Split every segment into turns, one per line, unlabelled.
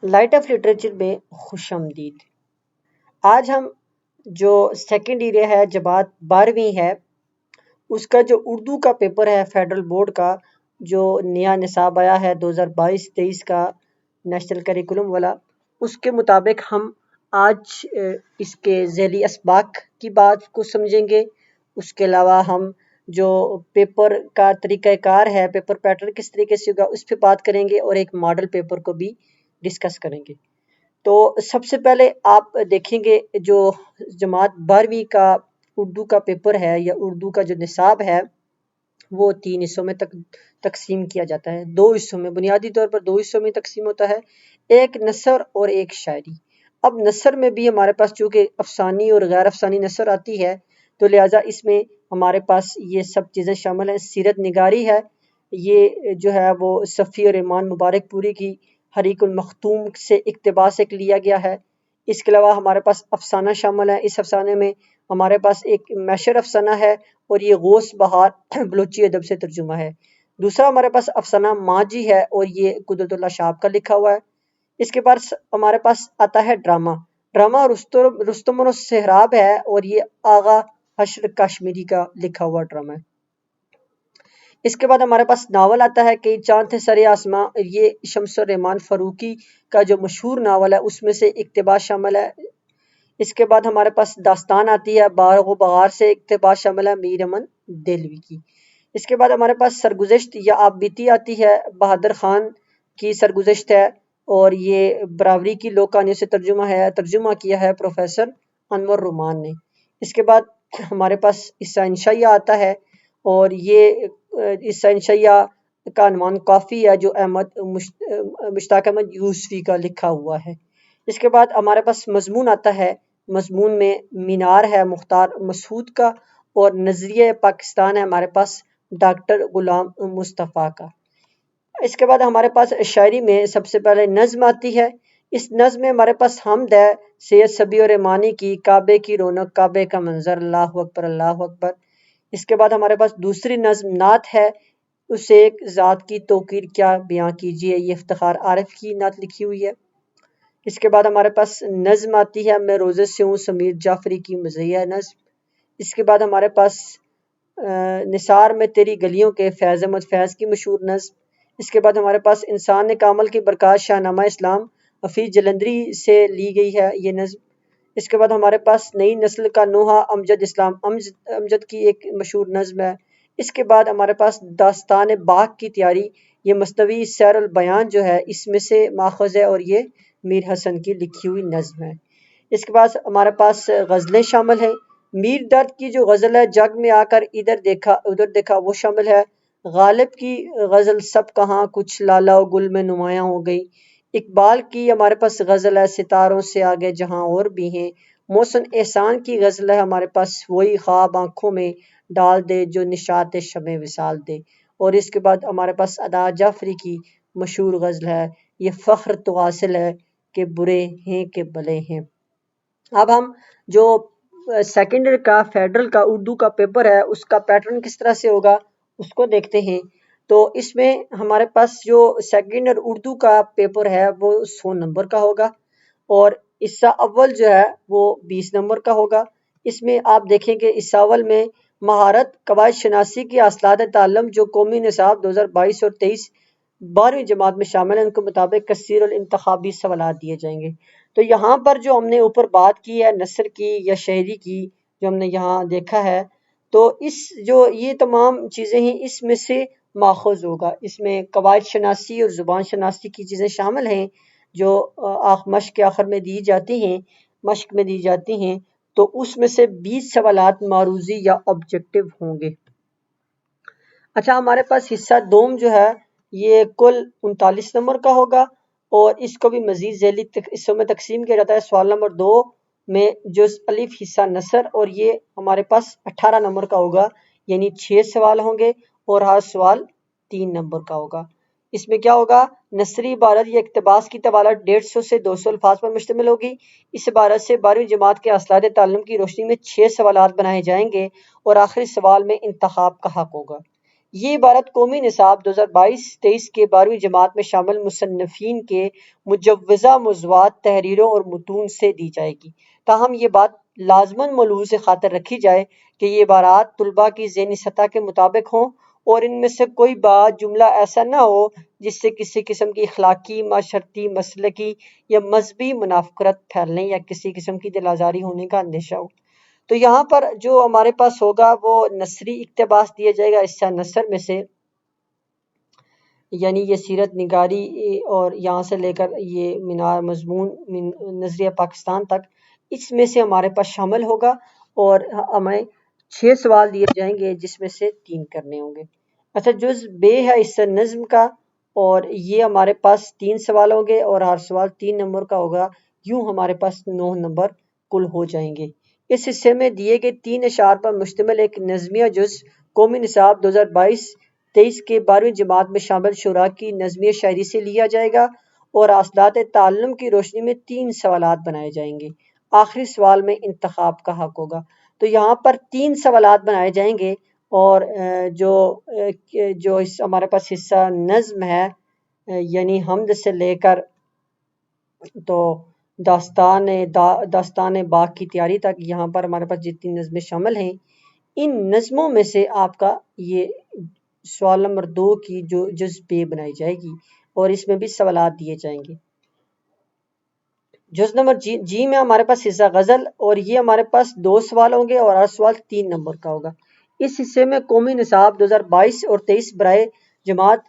Light of literature میں خوش آمدید۔ آج ہم جو سیکنڈ ایئر ہے جماعت 12ویں ہے اس کا جو اردو کا پیپر ہے فیڈرل بورڈ کا جو نیا نصاب آیا ہے 2022-23 کا نیشنل کریکولم والا، اس کے مطابق ہم آج اس کے ذیلی اسباق کی بات کو سمجھیں گے۔ اس کے علاوہ ہم جو پیپر کا طریقہ کار ہے، پیپر پیٹرن کس طریقے سے ہوگا اس پہ بات کریں گے، اور ایک ماڈل پیپر کو بھی ڈسکس کریں گے۔ تو سب سے پہلے آپ دیکھیں گے جو جماعت 12ویں کا اردو کا پیپر ہے یا اردو کا جو نصاب ہے وہ 3 حصوں میں تقسیم کیا جاتا ہے، 2 حصوں میں، بنیادی طور پر 2 حصوں میں تقسیم ہوتا ہے، ایک نثر اور ایک شاعری۔ اب نثر میں بھی ہمارے پاس چونکہ افسانی اور غیر افسانی نثر آتی ہے تو لہٰذا اس میں ہمارے پاس یہ سب چیزیں شامل ہیں۔ سیرت نگاری ہے، یہ جو ہے وہ صفی اور ایمان مبارک پوری کی حریق المختوم سے اقتباس ایک لیا گیا ہے۔ اس کے علاوہ ہمارے پاس افسانہ شامل ہے، اس افسانے میں ہمارے پاس ایک میشر افسانہ ہے اور یہ غوث بہار بلوچی ادب سے ترجمہ ہے۔ دوسرا ہمارے پاس افسانہ ماجی ہے اور یہ قدرت اللہ شاب کا لکھا ہوا ہے۔ اس کے بعد ہمارے پاس آتا ہے ڈرامہ رستم و سہراب ہے اور یہ آغا حشر کشمیری کا لکھا ہوا ڈرامہ ہے۔ اس کے بعد ہمارے پاس ناول آتا ہے کئی چاند تھے سرے آسماں، یہ شمس الرحمن فاروقی کا جو مشہور ناول ہے اس میں سے اقتباس شامل ہے۔ اس کے بعد ہمارے پاس داستان آتی ہے باغ و بہار سے اقتباس شامل ہے میر امن دہلوی کی۔ اس کے بعد ہمارے پاس سرگزشت یا آپ بیتی آتی ہے، بہادر خان کی سرگزشت ہے اور یہ براوری کی لوک کہانیوں سے ترجمہ کیا ہے پروفیسر انور رومان نے۔ اس کے بعد ہمارے پاس عیسی انشائیہ آتا ہے اور یہ عیسی انشائیہ کا عنوان کافی ہے جو مشتاق احمد یوسفی کا لکھا ہوا ہے۔ اس کے بعد ہمارے پاس مضمون آتا ہے، مضمون میں مینار ہے مختار مسعود کا اور نظریہ پاکستان ہے ہمارے پاس ڈاکٹر غلام مصطفیٰ کا۔ اس کے بعد ہمارے پاس شاعری میں سب سے پہلے نظم آتی ہے۔ اس نظم میں ہمارے پاس حمد ہے سید صبی اور رحمانی کی، کعبے کی رونق کعبے کا منظر، اللہ اکبر اللہ اکبر۔ اس کے بعد ہمارے پاس دوسری نظم نعت ہے، اس ایک ذات کی توقیر کیا بیاں کیجیے، یہ افتخار عارف کی نعت لکھی ہوئی ہے۔ اس کے بعد ہمارے پاس نظم آتی ہے میں روزے سے ہوں سمیر جعفری کی مزیہ نظم۔ اس کے بعد ہمارے پاس نثار میں تیری گلیوں کے فیض احمد فیض کی مشہور نظم۔ اس کے بعد ہمارے پاس انسان کامل کی برکات شاہ نامہ اسلام حفیظ جلندری سے لی گئی ہے یہ نظم۔ اس کے بعد ہمارے پاس نئی نسل کا نوحہ امجد اسلام امجد کی ایک مشہور نظم ہے۔ اس کے بعد ہمارے پاس داستان باغ کی تیاری، یہ مصنوی سیر البیان جو ہے اس میں سے ماخذ ہے اور یہ میر حسن کی لکھی ہوئی نظم ہے۔ اس کے بعد ہمارے پاس غزلیں شامل ہیں، میر درد کی جو غزل ہے جگ میں آ کر ادھر دیکھا ادھر دیکھا وہ شامل ہے، غالب کی غزل سب کہاں کچھ لالا و گل میں نمایاں ہو گئی، اقبال کی ہمارے پاس غزل ہے ستاروں سے آگے جہاں اور بھی ہیں، محسن احسان کی غزل ہے ہمارے پاس وہی خواب آنکھوں میں ڈال دے جو نشاط شمع وصال دے، اور اس کے بعد ہمارے پاس ادا جعفری کی مشہور غزل ہے یہ فخر تو حاصل ہے کہ برے ہیں کہ بھلے ہیں۔ اب ہم جو سیکنڈری کا فیڈرل کا اردو کا پیپر ہے اس کا پیٹرن کس طرح سے ہوگا اس کو دیکھتے ہیں۔ تو اس میں ہمارے پاس جو سیکنڈری اردو کا پیپر ہے وہ 100 نمبر کا ہوگا اور حصہ اول جو ہے وہ 20 نمبر کا ہوگا۔ اس میں آپ دیکھیں کہ حصہ اول میں مہارت قواعد شناسی کی اصلاحات تعلم جو قومی نصاب 2022 اور 23 12ویں جماعت میں شامل ہیں ان کے مطابق کثیر الانتخابی سوالات دیے جائیں گے۔ تو یہاں پر جو ہم نے اوپر بات کی ہے نثر کی یا شاعری کی جو ہم نے یہاں دیکھا ہے، تو اس جو یہ تمام چیزیں ہیں اس میں سے ماخوذ ہوگا۔ اس میں قواعد شناسی اور زبان شناسی کی چیزیں شامل ہیں جو مشق کے آخر میں دی جاتی ہیں، تو اس میں سے 20 سوالات معروضی یا آبجیکٹو ہوں گے۔ اچھا، ہمارے پاس حصہ دوم جو ہے یہ کل 39 نمبر کا ہوگا اور اس کو بھی مزید ذیلی حصوں میں تقسیم کیا جاتا ہے۔ سوال نمبر 2 میں جز الف حصہ نثر اور یہ ہمارے پاس 18 نمبر کا ہوگا، یعنی 6 سوال ہوں گے اور ہر سوال 3 نمبر کا ہوگا۔ اس میں کیا ہوگا، نثری عبارت یا اقتباس کی طوالت 150 سے 200 الفاظ پر مشتمل ہوگی۔ اس عبارت سے 12ویں جماعت کے اصلاحات تعلم کی روشنی میں 6 سوالات بنائے جائیں گے اور آخری سوال میں انتخاب کا حق ہوگا۔ یہ عبارت قومی نصاب 2022-23 کے 12ویں جماعت میں شامل مصنفین کے مجوزہ موضوعات، تحریروں اور متون سے دی جائے گی۔ تاہم یہ بات لازماً ملحوظ خاطر رکھی جائے کہ یہ عبارات طلباء کی ذہنی سطح کے مطابق ہوں اور ان میں سے کوئی بات جملہ ایسا نہ ہو جس سے کسی قسم کی اخلاقی، معاشرتی، مسلکی یا مذہبی منافقت پھیلنے یا کسی قسم کی دل آزاری ہونے کا اندیشہ ہو۔ تو یہاں پر جو ہمارے پاس ہوگا وہ نثری اقتباس دیا جائے گا اس نثر میں سے، یعنی یہ سیرت نگاری اور یہاں سے لے کر یہ مضمون نظریہ پاکستان تک، اس میں سے ہمارے پاس شامل ہوگا اور ہمیں 6 سوال دیے جائیں گے جس میں سے 3 کرنے ہوں گے۔ اچھا، جز بے ہے اس سے نظم کا، اور یہ ہمارے پاس 3 سوال ہوں گے اور ہر سوال 3 نمبر کا ہوگا، یوں ہمارے پاس 9 نمبر کل ہو جائیں گے۔ اس حصے میں دیے گئے 3 اشعار پر مشتمل ایک نظمیہ جز قومی نصاب 2022-23 کے 12ویں جماعت میں شامل شعراء کی نظمیہ شاعری سے لیا جائے گا اور حاصلات تعلم کی روشنی میں 3 سوالات بنائے جائیں گے۔ آخری سوال میں انتخاب کا حق ہوگا۔ تو یہاں پر 3 سوالات بنائے جائیں گے اور جو ہمارے پاس حصہ نظم ہے، یعنی حمد سے لے کر تو داستان باغ کی تیاری تک، یہاں پر ہمارے پاس جتنی نظمیں شامل ہیں، ان نظموں میں سے آپ کا یہ سوال نمبر 2 کی جو جز بے بنائی جائے گی اور اس میں بھی سوالات دیے جائیں گے۔ جز نمبر جی میں ہمارے پاس حصہ غزل، اور یہ ہمارے پاس 2 سوال ہوں گے اور ہر سوال 3 نمبر کا ہوگا۔ اس حصے میں قومی نصاب 2022 اور 23 برائے جماعت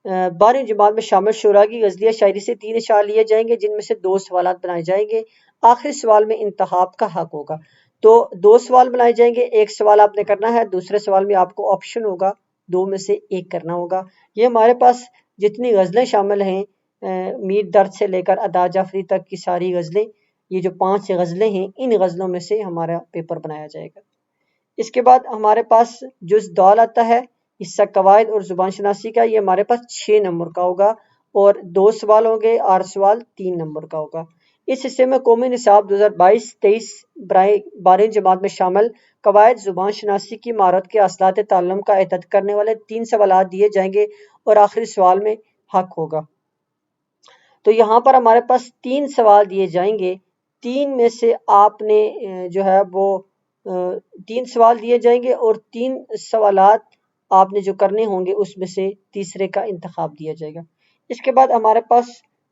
12ویں جماعت میں شامل شعراء کی غزلیہ شاعری سے 3 اشعار لیے جائیں گے جن میں سے 2 سوالات بنائے جائیں گے۔ آخری سوال میں انتخاب کا حق ہوگا۔ تو 2 سوال بنائے جائیں گے، ایک سوال آپ نے کرنا ہے، دوسرے سوال میں آپ کو آپشن ہوگا 2 میں سے 1 کرنا ہوگا۔ یہ ہمارے پاس جتنی غزلیں شامل ہیں، میر درد سے لے کر ادا جعفری تک کی ساری غزلیں، یہ جو 5 غزلیں ہیں، ان غزلوں میں سے ہمارا پیپر بنایا جائے گا۔ اس کے بعد ہمارے پاس جز دال آتا ہے، حصہ قواعد اور زبان شناسی کا، یہ ہمارے پاس 6 نمبر کا ہوگا اور 2 سوال ہوں گے، 8 سوال 3 نمبر کا ہوگا۔ اس حصے میں قومی نصاب 2022-23 برائے 12ویں جماعت میں شامل قواعد زبان شناسی کی مہارت کے حاصلات تعلم کا اعداد کرنے والے 3 سوالات دیے جائیں گے اور آخری سوال میں حق ہوگا۔ تو یہاں پر ہمارے پاس 3 سوال دیے جائیں گے، 3 میں سے آپ نے جو ہے وہ 3 سوال دیے جائیں گے اور 3 سوالات آپ نے جو کرنے ہوں گے اس میں سے تیسرے کا انتخاب دیا جائے گا۔ اس کے بعد ہمارے پاس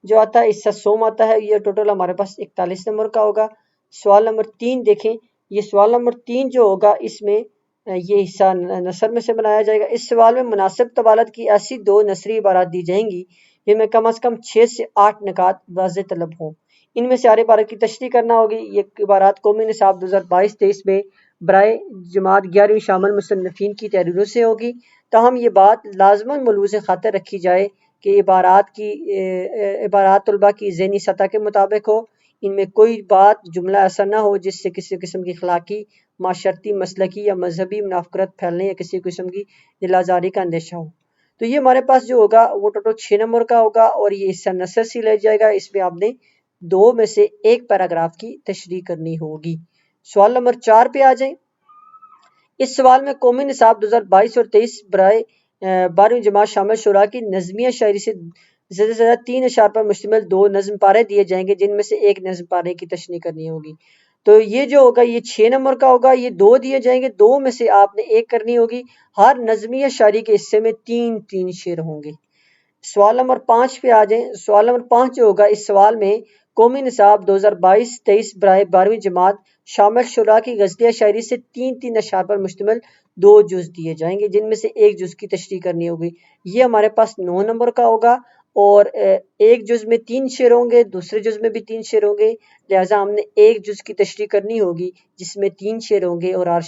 جو آتا ہے حصہ سوم آتا ہے، یہ ٹوٹل ہمارے پاس 41 نمبر کا ہوگا۔ سوال نمبر 3 دیکھیں، یہ سوال نمبر 3 جو ہوگا اس میں یہ حصہ نثر میں سے بنایا جائے گا۔ اس سوال میں مناسب طوالت کی ایسی 2 نثری عبارات دی جائیں گی جن میں کم از کم 6 سے 8 نکات واضح طلب ہوں۔ ان میں سے ہر عبارت کی تشریح کرنا ہوگی۔ یہ عبارات قومی نصاب 2022-23 میں برائے جماعت 11ویں شامل مصنفین کی تحریروں سے ہوگی۔ تاہم یہ بات لازماً ملحوظ خاطر رکھی جائے کہ عبارات طلباء کی ذہنی سطح کے مطابق ہو، ان میں کوئی بات جملہ ایسا نہ ہو جس سے کسی قسم کی اخلاقی، معاشرتی، مسلکی یا مذہبی منافقت پھیلنے یا کسی قسم کی دل آزاری کا اندیشہ ہو۔ تو یہ ہمارے پاس جو ہوگا وہ ٹوٹل 6 نمبر کا ہوگا اور یہ حصہ نثر سے لے جائے گا۔ اس میں آپ نے 2 میں سے 1 پیراگراف کی تشریح کرنی ہوگی۔ سوال نمبر 4 پہ آ جائیں۔ اس سوال میں قومی نصاب 2022 اور 23 برائے 12ویں جماعت شامل شعراء کی نظمیہ شاعری سے زیادہ سے زیادہ 3 اشعار پر مشتمل 2 نظم پارے دیے جائیں گے جن میں سے 1 نظم پارے کی تشریح کرنی ہوگی۔ تو یہ جو ہوگا یہ 6 نمبر کا ہوگا، یہ 2 دیے جائیں گے، 2 میں سے آپ نے 1 کرنی ہوگی۔ ہر نظمیہ شاعری کے حصے میں 3 شعر ہوں گے۔ سوال نمبر 5 پہ آ جائیں۔ سوال نمبر 5 جو ہوگا اس سوال میں قومی نصاب 2022-23 برائے 12ویں جماعت شامل شعراء کی غزلیہ شاعری سے 3 اشعار پر مشتمل 2 جز دیے جائیں گے جن میں سے 1 جز کی تشریح کرنی ہوگی۔ یہ ہمارے پاس 9 نمبر کا ہوگا اور 1 جز میں 3 شعر ہوں گے، دوسرے جز میں بھی 3 شعر ہوں گے، لہٰذا ہم نے 1 جز کی تشریح کرنی ہوگی جس میں 3 شعر ہوں گے اور ہر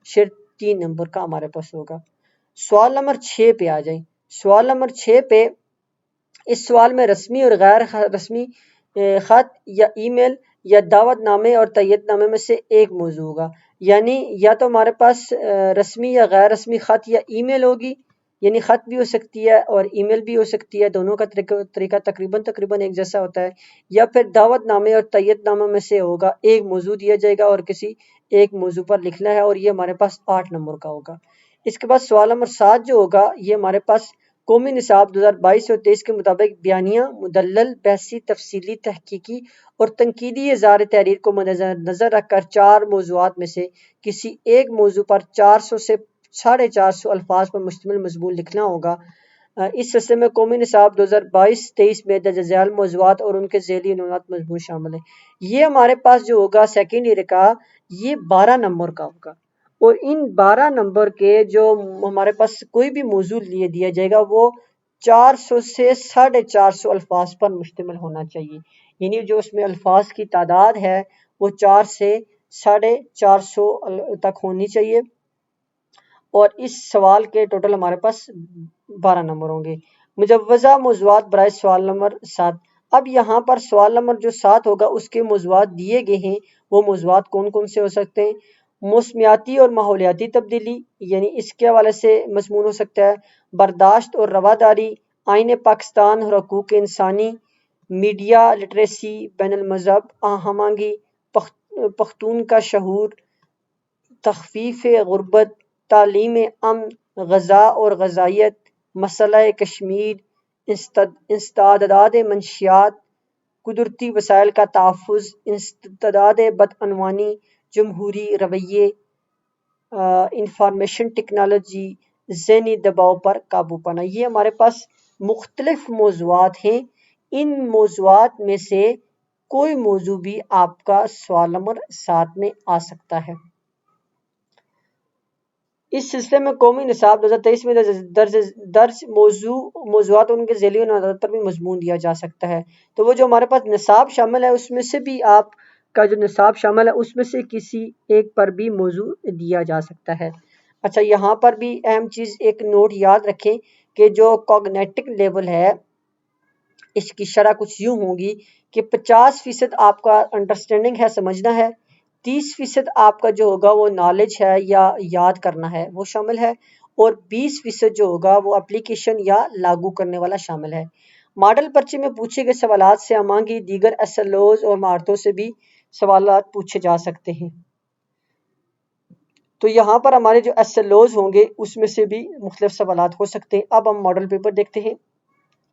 شعر 3 نمبر کا ہمارے پاس ہوگا۔ سوال نمبر 6 پہ آ جائیں۔ سوال نمبر 6 پہ اس سوال میں رسمی اور غیر رسمی خط یا ای میل یا دعوت نامے اور تائید نامے میں سے 1 موضوع ہوگا، یعنی یا تو ہمارے پاس رسمی یا غیر رسمی خط یا ای میل ہوگی، یعنی خط بھی ہو سکتی ہے اور ای میل بھی ہو سکتی ہے، دونوں کا طریقہ تقریباً ایک جیسا ہوتا ہے، یا پھر دعوت نامے اور تائید نامے میں سے ہوگا 1 موضوع دیا جائے گا اور کسی ایک موضوع پر لکھنا ہے اور یہ ہمارے پاس 8 نمبر کا ہوگا۔ اس کے بعد سوال نمبر 7 جو ہوگا یہ ہمارے پاس قومی نصاب 2022 اور 23 کے مطابق بیانیہ، مدلل، بحثی، تفصیلی، تحقیقی اور تنقیدی اظہار تحریر کو نظر رکھ کر 4 موضوعات میں سے کسی ایک موضوع پر 400 سے 450 الفاظ پر مشتمل مضمون لکھنا ہوگا۔ اس سلسلے میں قومی نصاب 2022-23 میں درج ذیل موضوعات اور ان کے ذیلی عنوانات مضمون شامل ہیں۔ یہ ہمارے پاس جو ہوگا سیکنڈ ایئر کا یہ 12 نمبر کا ہوگا، اور ان 12 نمبر کے جو ہمارے پاس کوئی بھی موضوع لیے دیا جائے گا وہ 400 سے 450 الفاظ پر مشتمل ہونا چاہیے، یعنی جو اس میں الفاظ کی تعداد ہے وہ 4 سے 450 تک ہونی چاہیے، اور اس سوال کے ٹوٹل ہمارے پاس 12 نمبر ہوں گے۔ مجوزہ موضوعات برائے سوال نمبر 7۔ اب یہاں پر سوال نمبر جو 7 ہوگا اس کے موضوعات دیے گئے ہیں، وہ موضوعات کون کون سے ہو سکتے ہیں؟ موسمیاتی اور ماحولیاتی تبدیلی، یعنی اس کے حوالے سے مضمون ہو سکتا ہے۔ برداشت اور رواداری، آئین پاکستان اور حقوق انسانی، میڈیا لٹریسی، بین المذہب ہم آہنگی، پختون کا شعور، تخفیف غربت، تعلیم امن، غذا اور غذائیت، مسئلہ کشمیر، انسداد منشیات، قدرتی وسائل کا تحفظ، انسداد بدعنوانی، جمہوری رویے، انفارمیشن ٹیکنالوجی، ذہنی دباؤ پر قابو پانا۔ یہ ہمارے پاس مختلف موضوعات ہیں، ان موضوعات میں سے کوئی موضوع بھی آپ کا سوال نمبر 7 میں آ سکتا ہے۔ اس سلسلے میں قومی نصاب 2023 میں درج موضوعات اور ان کے ذیلی عنوانات پر بھی مضمون دیا جا سکتا ہے۔ تو وہ جو ہمارے پاس نصاب شامل ہے اس میں سے بھی آپ کا جو نصاب شامل ہے اس میں سے کسی ایک پر بھی موضوع دیا جا سکتا ہے۔ اچھا، یہاں پر بھی اہم چیز ایک نوٹ یاد رکھیں کہ جو کوگنیٹو لیول ہے اس کی شرح کچھ یوں ہوگی کہ 50% آپ کا انڈرسٹینڈنگ ہے، سمجھنا ہے، 30% آپ کا جو ہوگا وہ نالج ہے یا یاد کرنا ہے وہ شامل ہے، اور 20% جو ہوگا وہ اپلیکیشن یا لاگو کرنے والا شامل ہے۔ ماڈل پرچے میں پوچھے گئے سوالات سے ہمانگی دیگر SLOs اور مہارتوں سے بھی سوالات پوچھے جا سکتے ہیں۔ تو یہاں پر ہمارے جو SLOs ہوں گے اس میں سے بھی مختلف سوالات ہو سکتے ہیں۔ اب ہم ماڈل پیپر دیکھتے ہیں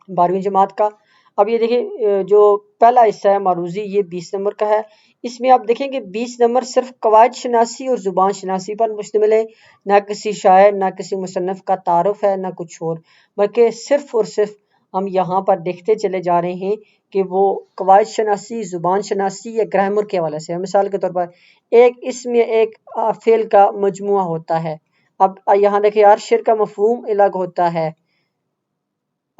12ویں جماعت کا۔ اب یہ دیکھیں جو پہلا حصہ ہے معروضی، یہ 20 نمبر کا ہے۔ اس میں آپ دیکھیں کہ 20 نمبر صرف قواعد شناسی اور زبان شناسی پر مشتمل ہے، نہ کسی شاعر نہ کسی مصنف کا تعارف ہے نہ کچھ اور، بلکہ صرف اور صرف ہم یہاں پر دیکھتے چلے جا رہے ہیں کہ وہ قواعد شناسی، زبان شناسی یا گرامر کے حوالے سے۔ مثال کے طور پر ایک اسم یا ایک فعل کا مجموعہ ہوتا ہے۔ اب یہاں دیکھیں ہر شعر کا مفہوم الگ ہوتا ہے۔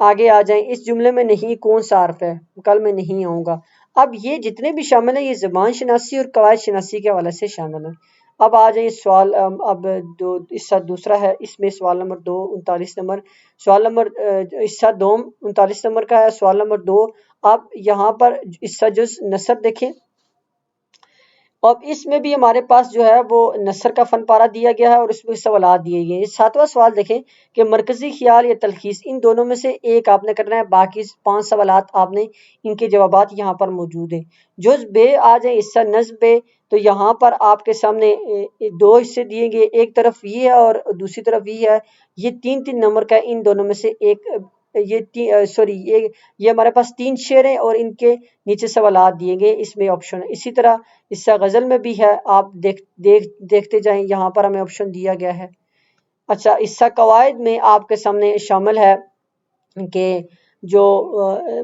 آگے آ جائیں، اس جملے میں نہیں کون سا حرف ہے، کل میں نہیں آؤں گا۔ اب یہ جتنے بھی شامل ہیں یہ زبان شناسی اور قواعد شناسی کے حوالے سے شامل ہیں۔ اب آ جائیں سوال، اب حصہ دوسرا ہے، اس میں سوال نمبر 2 39 نمبر، سوال نمبر حصہ دوم 39 نمبر کا ہے، سوال نمبر 2۔ اب یہاں پر حصہ جز نثر دیکھیں، اب اس میں بھی ہمارے پاس جو ہے وہ نثر کا فن پارہ دیا گیا ہے اور اس میں سوالات دیے گئے ہیں۔ 7واں سوال دیکھیں کہ مرکزی خیال یا تلخیص، ان دونوں میں سے ایک آپ نے کرنا ہے، باقی 5 سوالات آپ نے ان کے جوابات یہاں پر موجود ہیں۔ جز بے آ جائیں حصہ نظم بے، تو یہاں پر آپ کے سامنے 2 حصے دیے گئے، ایک طرف یہ ہے اور دوسری طرف یہ ہے، یہ 3 نمبر کا ہے، ان دونوں میں سے ایک یہ ہمارے پاس 3 شعر ہیں اور ان کے نیچے سوالات دیے گئے، اس میں آپشن ہے۔ اسی طرح حصہ غزل میں بھی ہے، آپ دیکھتے جائیں، یہاں پر ہمیں آپشن دیا گیا ہے۔ اچھا، حصہ قواعد میں آپ کے سامنے شامل ہے کہ جو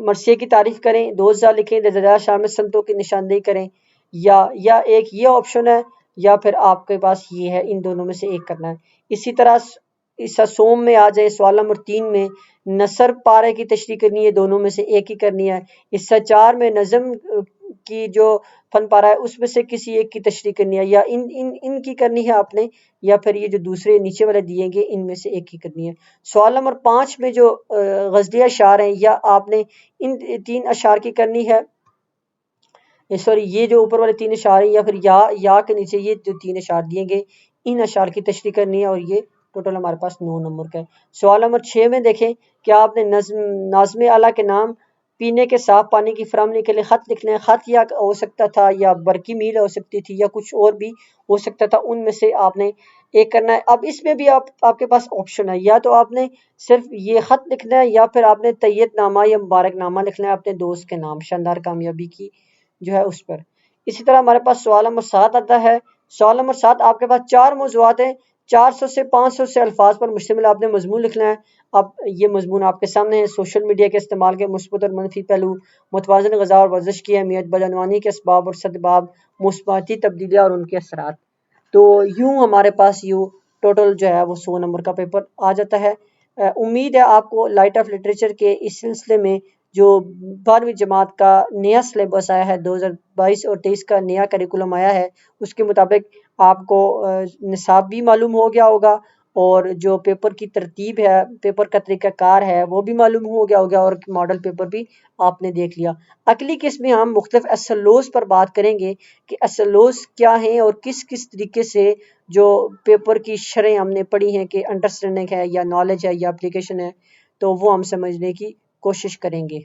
مرثیے کی تعریف کریں، 2000 لکھیں، درجہ شامل سنتوں کی نشاندہی کریں، یا ایک یہ آپشن ہے یا پھر آپ کے پاس یہ ہے، ان دونوں میں سے ایک کرنا ہے۔ اسی طرح حصہ سوم میں آ جائیں، سوال نمبر 3 میں نثر پارے کی تشریح کرنی ہے، دونوں میں سے ایک ہی کرنی ہے۔ حصہ 4 میں نظم کی جو فن پارہ ہے اس میں سے کسی ایک کی تشریح کرنی ہے، یا ان کی کرنی ہے آپ نے، یا پھر یہ جو دوسرے نیچے والے دیے گے ان میں سے ایک ہی کرنی ہے۔ سوال نمبر 5 میں جو غزلیہ اشعار ہیں، یا آپ نے ان 3 اشعار کی کرنی ہے، یہ جو اوپر والے 3 اشعار ہیں، یا پھر یا کے نیچے یہ جو 3 اشعار دیے گے ان اشعار کی تشریح کرنی ہے، اور یہ ٹوٹل ہمارے پاس 9 نمبر کا ہے۔ سوال نمبر 6 میں دیکھیں کہ آپ نے ناظم اعلیٰ کے نام، پینے کے صاف پانی کی فراہمی کے لیے خط لکھنا ہے۔ خط یا ہو سکتا تھا یا برقی میل ہو سکتی تھی یا کچھ اور بھی ہو سکتا تھا، ان میں سے آپ نے ایک کرنا ہے. اب اس میں بھی آپ کے پاس آپشن ہے، یا تو آپ نے صرف یہ خط لکھنا ہے، یا پھر آپ نے تیت نامہ یا مبارک نامہ لکھنا ہے اپنے دوست کے نام شاندار کامیابی کی جو ہے اس پر. اسی طرح ہمارے پاس سوال نمبر 7 آتا ہے. سوال نمبر 7 آپ کے پاس 4 موضوعات ہیں، 400 سے 500 سے الفاظ پر مشتمل آپ نے مضمون لکھنا ہے. اب یہ مضمون آپ کے سامنے ہے. سوشل میڈیا کے استعمال کے مثبت اور منفی پہلو، متوازن غذا اور ورزش کی اہمیت، بدعنوانی کے اسباب اور سدباب، مثباتی تبدیلیاں اور ان کے اثرات. تو یوں ہمارے پاس یوں ٹوٹل جو ہے وہ 100 نمبر کا پیپر آ جاتا ہے. امید ہے آپ کو لائٹ آف لٹریچر کے اس سلسلے میں جو 12ویں جماعت کا نیا سلیبس آیا ہے، 2022 اور 23 کا نیا کریکولم آیا ہے، اس کے مطابق آپ کو نصاب بھی معلوم ہو گیا ہوگا، اور جو پیپر کی ترتیب ہے، پیپر کا طریقہ کار ہے وہ بھی معلوم ہو گیا ہوگا، اور ماڈل پیپر بھی آپ نے دیکھ لیا. اگلی قسم میں ہم مختلف SLOs پر بات کریں گے کہ SLOs کیا ہیں اور کس کس طریقے سے جو پیپر کی شرح ہم نے پڑھی ہیں کہ انڈرسٹینڈنگ ہے یا نالج ہے یا اپلیکیشن ہے، تو وہ ہم سمجھنے کی کوشش کریں گے.